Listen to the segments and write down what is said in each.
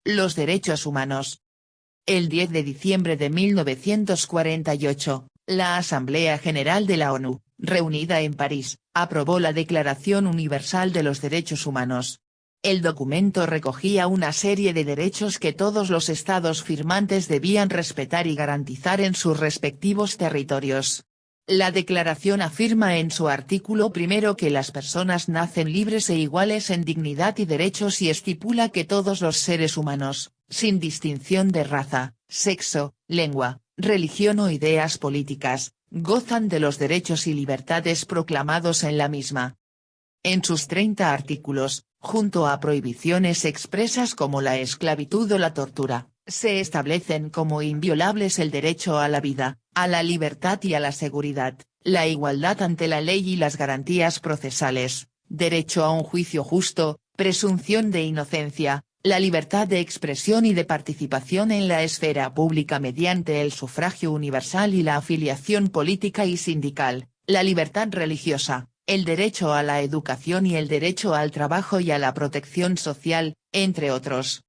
Los derechos humanos. El 10 de diciembre de 1948, la Asamblea General de la ONU, reunida en París, aprobó la Declaración Universal de los Derechos Humanos. El documento recogía una serie de derechos que todos los estados firmantes debían respetar y garantizar en sus respectivos territorios. La declaración afirma en su artículo primero que las personas nacen libres e iguales en dignidad y derechos y estipula que todos los seres humanos, sin distinción de raza, sexo, lengua, religión o ideas políticas, gozan de los derechos y libertades proclamados en la misma. En sus 30 artículos, junto a prohibiciones expresas como la esclavitud o la tortura, se establecen como inviolables el derecho a la vida, a la libertad y a la seguridad, la igualdad ante la ley y las garantías procesales, derecho a un juicio justo, presunción de inocencia, la libertad de expresión y de participación en la esfera pública mediante el sufragio universal y la afiliación política y sindical, la libertad religiosa, el derecho a la educación y el derecho al trabajo y a la protección social, entre otros.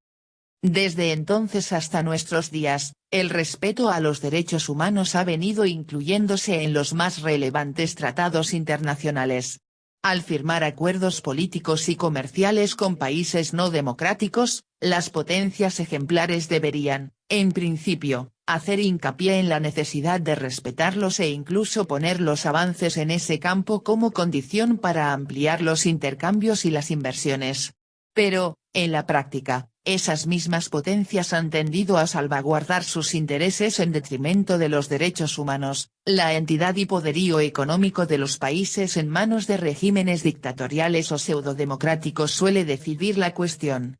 Desde entonces hasta nuestros días, el respeto a los derechos humanos ha venido incluyéndose en los más relevantes tratados internacionales. Al firmar acuerdos políticos y comerciales con países no democráticos, las potencias ejemplares deberían, en principio, hacer hincapié en la necesidad de respetarlos e incluso poner los avances en ese campo como condición para ampliar los intercambios y las inversiones. Pero, en la práctica, esas mismas potencias han tendido a salvaguardar sus intereses en detrimento de los derechos humanos, la entidad y poderío económico de los países en manos de regímenes dictatoriales o pseudodemocráticos suele decidir la cuestión.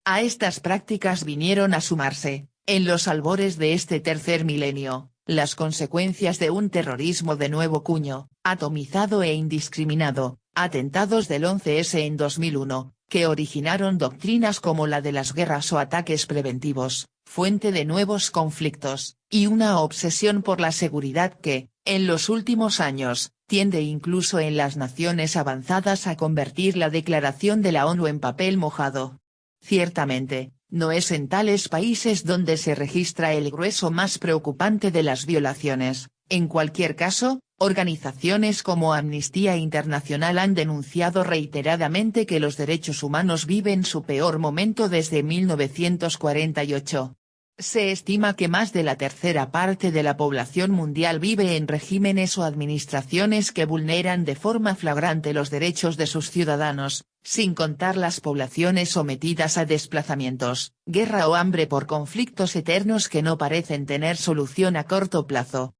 A estas prácticas vinieron a sumarse, en los albores de este tercer milenio, las consecuencias de un terrorismo de nuevo cuño, atomizado e indiscriminado, atentados del 11S en 2001, que originaron doctrinas como la de las guerras o ataques preventivos, fuente de nuevos conflictos, y una obsesión por la seguridad que, en los últimos años, tiende incluso en las naciones avanzadas a convertir la Declaración de la ONU en papel mojado. Ciertamente, no es en tales países donde se registra el grueso más preocupante de las violaciones. En cualquier caso, organizaciones como Amnistía Internacional han denunciado reiteradamente que los derechos humanos viven su peor momento desde 1948. Se estima que más de la tercera parte de la población mundial vive en regímenes o administraciones que vulneran de forma flagrante los derechos de sus ciudadanos, sin contar las poblaciones sometidas a desplazamientos, guerra o hambre por conflictos eternos que no parecen tener solución a corto plazo.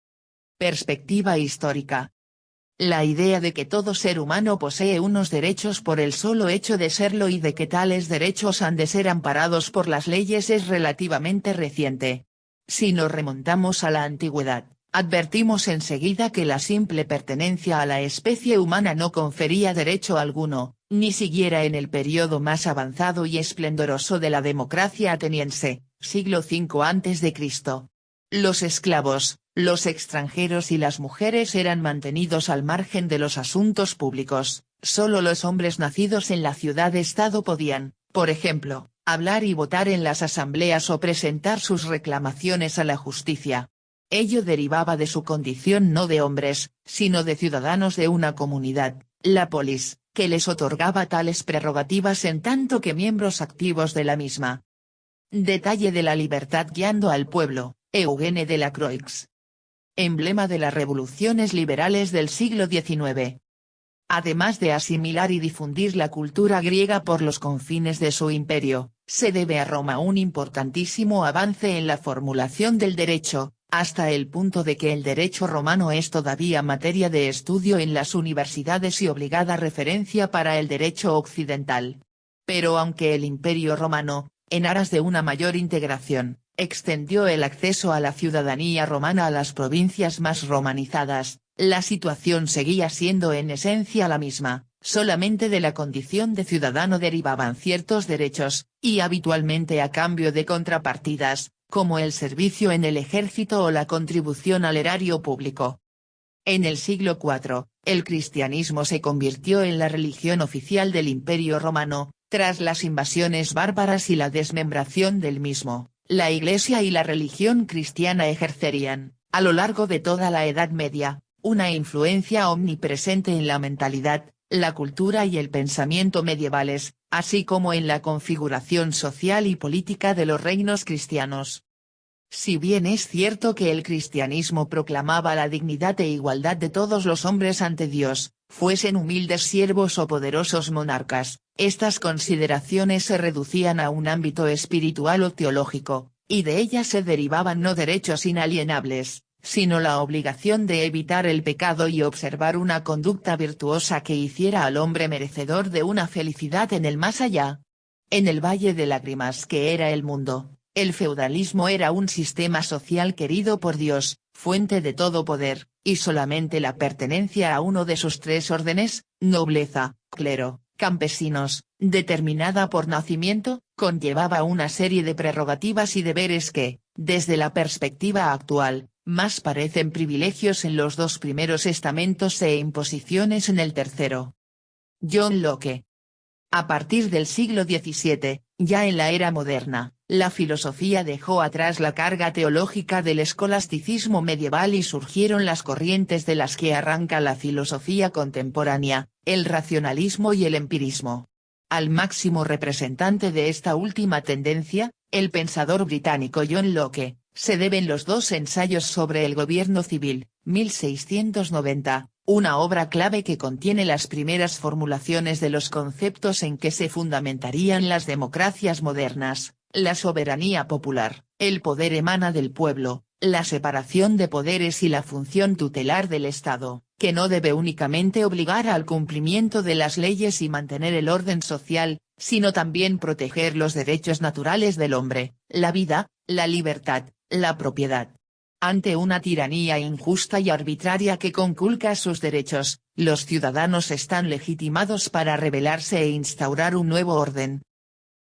Perspectiva histórica. La idea de que todo ser humano posee unos derechos por el solo hecho de serlo y de que tales derechos han de ser amparados por las leyes es relativamente reciente. Si nos remontamos a la antigüedad, advertimos enseguida que la simple pertenencia a la especie humana no confería derecho alguno, ni siquiera en el periodo más avanzado y esplendoroso de la democracia ateniense, siglo V a.C. Los esclavos, los extranjeros y las mujeres eran mantenidos al margen de los asuntos públicos, solo los hombres nacidos en la ciudad-estado podían, por ejemplo, hablar y votar en las asambleas o presentar sus reclamaciones a la justicia. Ello derivaba de su condición no de hombres, sino de ciudadanos de una comunidad, la polis, que les otorgaba tales prerrogativas en tanto que miembros activos de la misma. Detalle de la libertad guiando al pueblo. Eugène Delacroix. Emblema de las revoluciones liberales del siglo XIX. Además de asimilar y difundir la cultura griega por los confines de su imperio, se debe a Roma un importantísimo avance en la formulación del derecho, hasta el punto de que el derecho romano es todavía materia de estudio en las universidades y obligada referencia para el derecho occidental. Pero aunque el Imperio romano, en aras de una mayor integración, extendió el acceso a la ciudadanía romana a las provincias más romanizadas, la situación seguía siendo en esencia la misma, solamente de la condición de ciudadano derivaban ciertos derechos, y habitualmente a cambio de contrapartidas, como el servicio en el ejército o la contribución al erario público. En el siglo IV, el cristianismo se convirtió en la religión oficial del Imperio romano, Tras las invasiones bárbaras y la desmembración del mismo, la Iglesia y la religión cristiana ejercerían, a lo largo de toda la Edad Media, una influencia omnipresente en la mentalidad, la cultura y el pensamiento medievales, así como en la configuración social y política de los reinos cristianos. Si bien es cierto que el cristianismo proclamaba la dignidad e igualdad de todos los hombres ante Dios, fuesen humildes siervos o poderosos monarcas, estas consideraciones se reducían a un ámbito espiritual o teológico, y de ellas se derivaban no derechos inalienables, sino la obligación de evitar el pecado y observar una conducta virtuosa que hiciera al hombre merecedor de una felicidad en el más allá. En el valle de lágrimas que era el mundo, el feudalismo era un sistema social querido por Dios, fuente de todo poder, y solamente la pertenencia a uno de sus tres órdenes, nobleza, clero, campesinos, determinada por nacimiento, conllevaba una serie de prerrogativas y deberes que, desde la perspectiva actual, más parecen privilegios en los dos primeros estamentos e imposiciones en el tercero. John Locke. A partir del siglo XVII, ya en la era moderna, la filosofía dejó atrás la carga teológica del escolasticismo medieval y surgieron las corrientes de las que arranca la filosofía contemporánea, el racionalismo y el empirismo. Al máximo representante de esta última tendencia, el pensador británico John Locke, se deben los dos ensayos sobre el gobierno civil, 1690, una obra clave que contiene las primeras formulaciones de los conceptos en que se fundamentarían las democracias modernas, la soberanía popular, el poder emana del pueblo, la separación de poderes y la función tutelar del Estado, que no debe únicamente obligar al cumplimiento de las leyes y mantener el orden social, sino también proteger los derechos naturales del hombre, la vida, la libertad, la propiedad. Ante una tiranía injusta y arbitraria que conculca sus derechos, los ciudadanos están legitimados para rebelarse e instaurar un nuevo orden.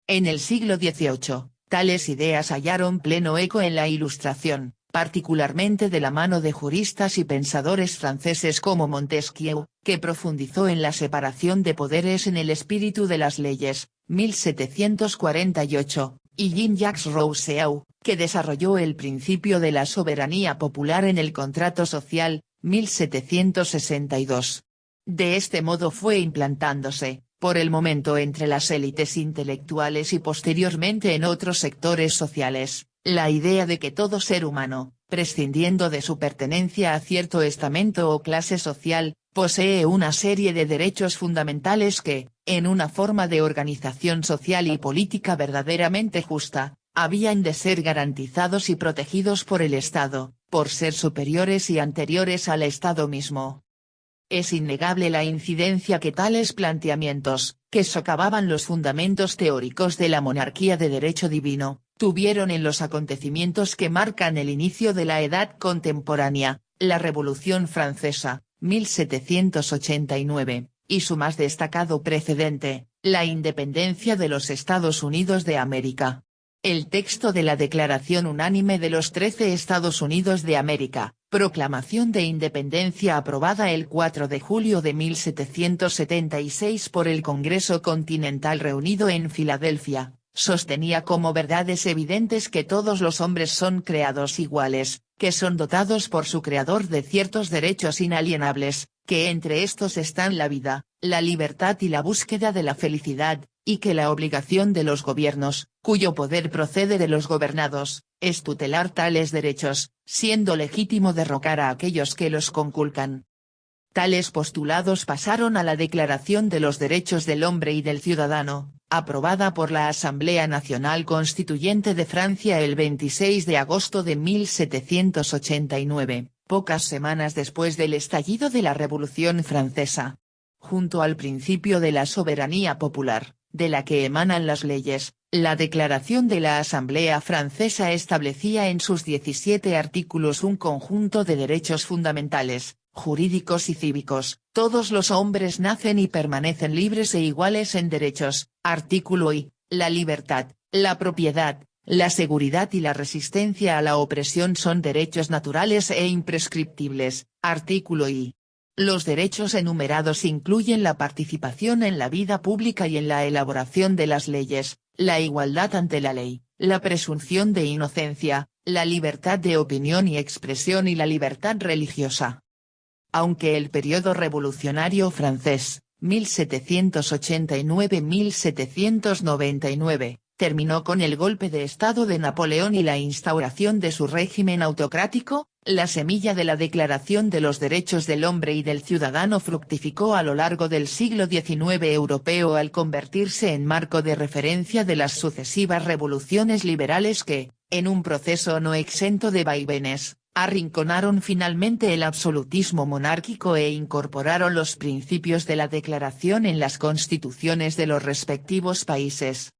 En el siglo XVIII, tales ideas hallaron pleno eco en la Ilustración, particularmente de la mano de juristas y pensadores franceses como Montesquieu, que profundizó en la separación de poderes en el espíritu de las leyes, 1748, y Jean-Jacques Rousseau, que desarrolló el principio de la soberanía popular en el contrato social, 1762. De este modo fue implantándose, por el momento entre las élites intelectuales y posteriormente en otros sectores sociales, la idea de que todo ser humano, prescindiendo de su pertenencia a cierto estamento o clase social, posee una serie de derechos fundamentales que, en una forma de organización social y política verdaderamente justa, habían de ser garantizados y protegidos por el Estado, por ser superiores y anteriores al Estado mismo. Es innegable la incidencia que tales planteamientos, que socavaban los fundamentos teóricos de la monarquía de derecho divino, tuvieron en los acontecimientos que marcan el inicio de la Edad contemporánea, la Revolución Francesa, 1789, y su más destacado precedente, la independencia de los Estados Unidos de América. El texto de la Declaración Unánime de los 13 Estados Unidos de América, proclamación de independencia aprobada el 4 de julio de 1776 por el Congreso Continental reunido en Filadelfia, sostenía como verdades evidentes que todos los hombres son creados iguales, que son dotados por su Creador de ciertos derechos inalienables, que entre estos están la vida, la libertad y la búsqueda de la felicidad, y que la obligación de los gobiernos, cuyo poder procede de los gobernados, es tutelar tales derechos, siendo legítimo derrocar a aquellos que los conculcan. Tales postulados pasaron a la Declaración de los Derechos del Hombre y del Ciudadano, aprobada por la Asamblea Nacional Constituyente de Francia el 26 de agosto de 1789, pocas semanas después del estallido de la Revolución Francesa. Junto al principio de la soberanía popular, de la que emanan las leyes, la Declaración de la Asamblea Francesa establecía en sus 17 artículos un conjunto de derechos fundamentales, jurídicos y cívicos. Todos los hombres nacen y permanecen libres e iguales en derechos. Artículo I. La libertad, la propiedad, la seguridad y la resistencia a la opresión son derechos naturales e imprescriptibles. Artículo I. Los derechos enumerados incluyen la participación en la vida pública y en la elaboración de las leyes, la igualdad ante la ley, la presunción de inocencia, la libertad de opinión y expresión y la libertad religiosa. Aunque el periodo revolucionario francés, 1789-1799, terminó con el golpe de Estado de Napoleón y la instauración de su régimen autocrático, la semilla de la Declaración de los Derechos del Hombre y del Ciudadano fructificó a lo largo del siglo XIX europeo al convertirse en marco de referencia de las sucesivas revoluciones liberales que, en un proceso no exento de vaivenes, arrinconaron finalmente el absolutismo monárquico e incorporaron los principios de la Declaración en las constituciones de los respectivos países.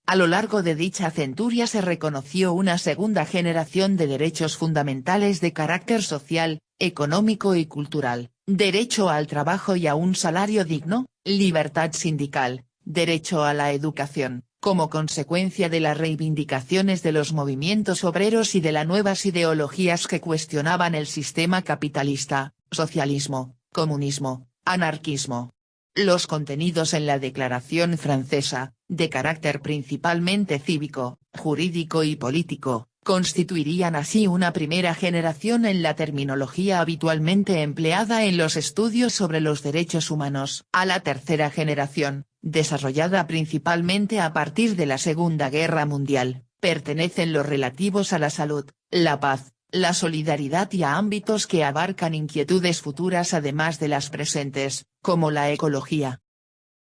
A lo largo de dicha centuria se reconoció una segunda generación de derechos fundamentales de carácter social, económico y cultural, derecho al trabajo y a un salario digno, libertad sindical, derecho a la educación, como consecuencia de las reivindicaciones de los movimientos obreros y de las nuevas ideologías que cuestionaban el sistema capitalista, socialismo, comunismo, anarquismo. Los contenidos en la Declaración francesa, de carácter principalmente cívico, jurídico y político, constituirían así una primera generación en la terminología habitualmente empleada en los estudios sobre los derechos humanos. A la tercera generación, desarrollada principalmente a partir de la Segunda Guerra Mundial, pertenecen los relativos a la salud, la paz, la solidaridad y a ámbitos que abarcan inquietudes futuras además de las presentes, como la ecología.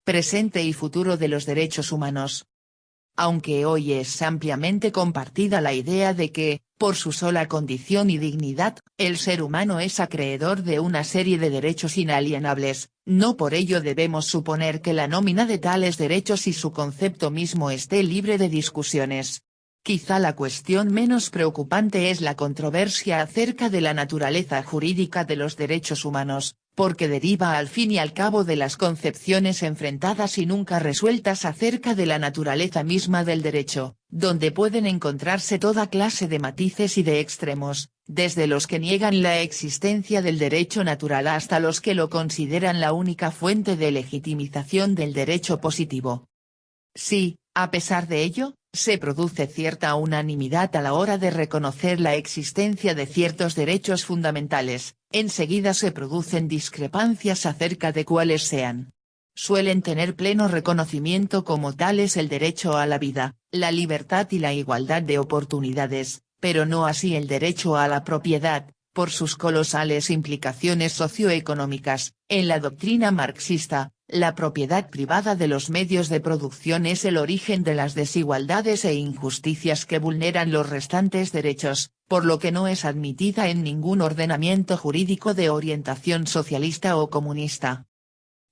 Presente y futuro de los derechos humanos. Aunque hoy es ampliamente compartida la idea de que, por su sola condición y dignidad, el ser humano es acreedor de una serie de derechos inalienables, no por ello debemos suponer que la nómina de tales derechos y su concepto mismo esté libre de discusiones. Quizá la cuestión menos preocupante es la controversia acerca de la naturaleza jurídica de los derechos humanos, porque deriva al fin y al cabo de las concepciones enfrentadas y nunca resueltas acerca de la naturaleza misma del derecho, donde pueden encontrarse toda clase de matices y de extremos, desde los que niegan la existencia del derecho natural hasta los que lo consideran la única fuente de legitimización del derecho positivo. Sí, a pesar de ello, se produce cierta unanimidad a la hora de reconocer la existencia de ciertos derechos fundamentales, enseguida se producen discrepancias acerca de cuáles sean. Suelen tener pleno reconocimiento como tales el derecho a la vida, la libertad y la igualdad de oportunidades, pero no así el derecho a la propiedad, por sus colosales implicaciones socioeconómicas. En la doctrina marxista, la propiedad privada de los medios de producción es el origen de las desigualdades e injusticias que vulneran los restantes derechos, por lo que no es admitida en ningún ordenamiento jurídico de orientación socialista o comunista.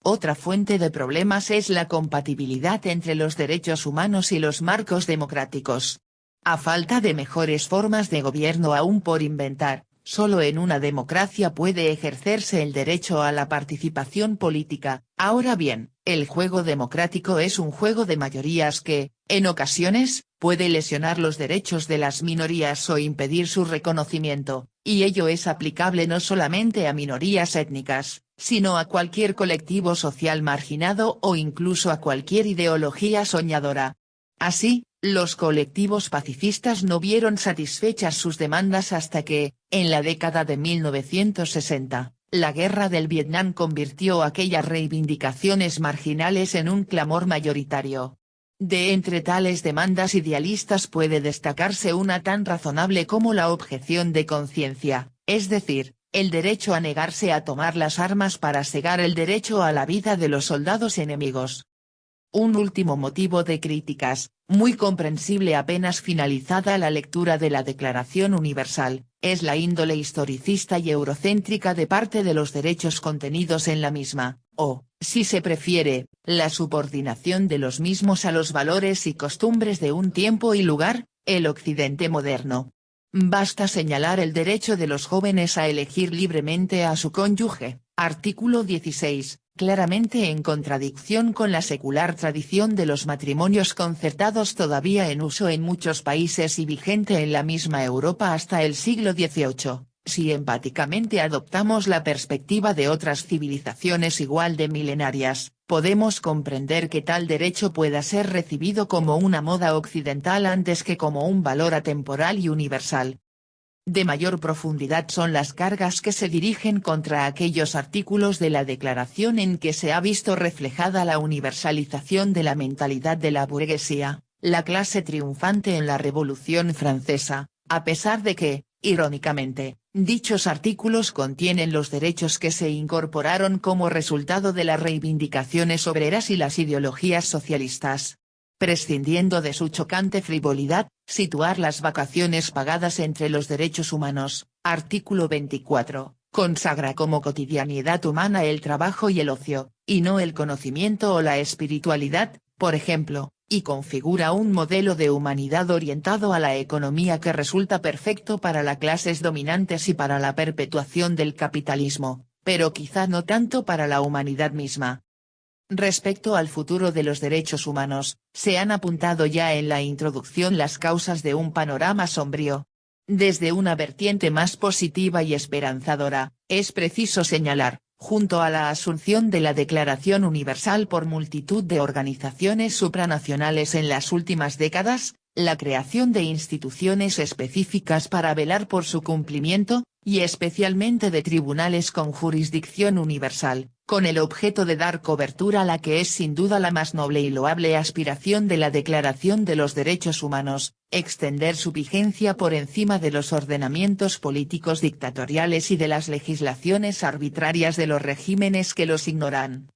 Otra fuente de problemas es la compatibilidad entre los derechos humanos y los marcos democráticos. A falta de mejores formas de gobierno aún por inventar, solo en una democracia puede ejercerse el derecho a la participación política. Ahora bien, el juego democrático es un juego de mayorías que, en ocasiones, puede lesionar los derechos de las minorías o impedir su reconocimiento, y ello es aplicable no solamente a minorías étnicas, sino a cualquier colectivo social marginado o incluso a cualquier ideología soñadora. Así, los colectivos pacifistas no vieron satisfechas sus demandas hasta que, en la década de 1960, la guerra del Vietnam convirtió aquellas reivindicaciones marginales en un clamor mayoritario. De entre tales demandas idealistas puede destacarse una tan razonable como la objeción de conciencia, es decir, el derecho a negarse a tomar las armas para cegar el derecho a la vida de los soldados enemigos. Un último motivo de críticas, muy comprensible apenas finalizada la lectura de la Declaración Universal, es la índole historicista y eurocéntrica de parte de los derechos contenidos en la misma, o, si se prefiere, la subordinación de los mismos a los valores y costumbres de un tiempo y lugar, el Occidente moderno. Basta señalar el derecho de los jóvenes a elegir libremente a su cónyuge, artículo 16, claramente en contradicción con la secular tradición de los matrimonios concertados todavía en uso en muchos países y vigente en la misma Europa hasta el siglo XVIII, Si empáticamente adoptamos la perspectiva de otras civilizaciones igual de milenarias, podemos comprender que tal derecho pueda ser recibido como una moda occidental antes que como un valor atemporal y universal. De mayor profundidad son las cargas que se dirigen contra aquellos artículos de la Declaración en que se ha visto reflejada la universalización de la mentalidad de la burguesía, la clase triunfante en la Revolución Francesa, a pesar de que, irónicamente, dichos artículos contienen los derechos que se incorporaron como resultado de las reivindicaciones obreras y las ideologías socialistas. Prescindiendo de su chocante frivolidad, situar las vacaciones pagadas entre los derechos humanos, artículo 24, consagra como cotidianidad humana el trabajo y el ocio, y no el conocimiento o la espiritualidad, por ejemplo, y configura un modelo de humanidad orientado a la economía que resulta perfecto para las clases dominantes y para la perpetuación del capitalismo, pero quizá no tanto para la humanidad misma. Respecto al futuro de los derechos humanos, se han apuntado ya en la introducción las causas de un panorama sombrío. Desde una vertiente más positiva y esperanzadora, es preciso señalar, junto a la asunción de la Declaración Universal por multitud de organizaciones supranacionales en las últimas décadas, la creación de instituciones específicas para velar por su cumplimiento, y especialmente de tribunales con jurisdicción universal, con el objeto de dar cobertura a la que es sin duda la más noble y loable aspiración de la Declaración de los Derechos Humanos, extender su vigencia por encima de los ordenamientos políticos dictatoriales y de las legislaciones arbitrarias de los regímenes que los ignoran.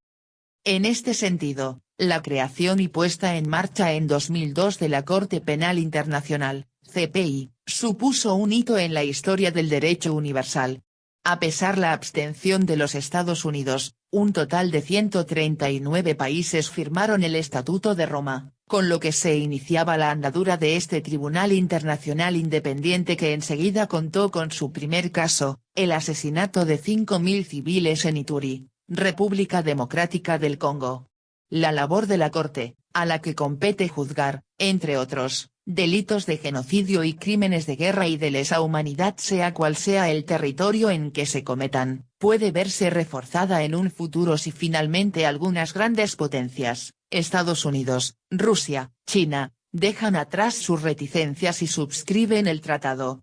En este sentido, la creación y puesta en marcha en 2002 de la Corte Penal Internacional, CPI, supuso un hito en la historia del derecho universal. A pesar la abstención de los Estados Unidos, un total de 139 países firmaron el Estatuto de Roma, con lo que se iniciaba la andadura de este Tribunal Internacional Independiente que enseguida contó con su primer caso, el asesinato de 5.000 civiles en Ituri, República Democrática del Congo. La labor de la Corte, a la que compete juzgar, entre otros, delitos de genocidio y crímenes de guerra y de lesa humanidad sea cual sea el territorio en que se cometan, puede verse reforzada en un futuro si finalmente algunas grandes potencias, Estados Unidos, Rusia, China, dejan atrás sus reticencias y subscriben el tratado.